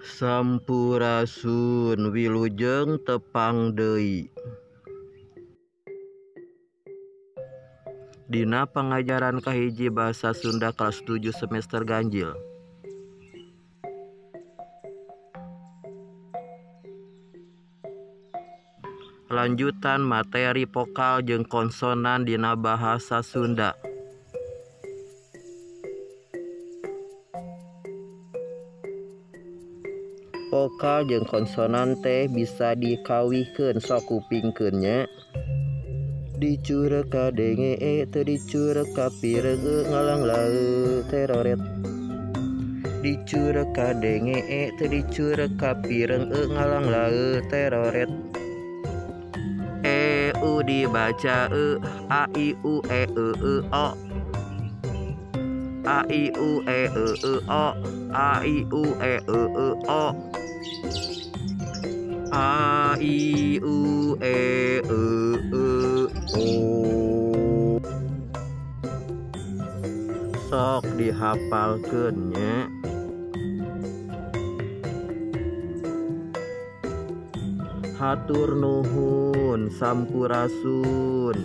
Sampurasun wilujeng tepang deui. Dina pangajaran kahiji basa Sunda kelas 7 semester ganjil. Lanjutan materi vokal jeung konsonan dina bahasa Sunda. Vokal jeung konsonan teh bisa dikawihkeun sok kupingkeun nya. Dicurek ka denge teu dicurek ka pireng ngalang laeu teroret. Dicurek ka denge teu dicurek ka pireng ngalang laeu teroret. U dibaca a i u e o. A i u e o. A i u e o. A i u e o. Sok dihafalkeun nya. Hatur nuhun, sampurasun.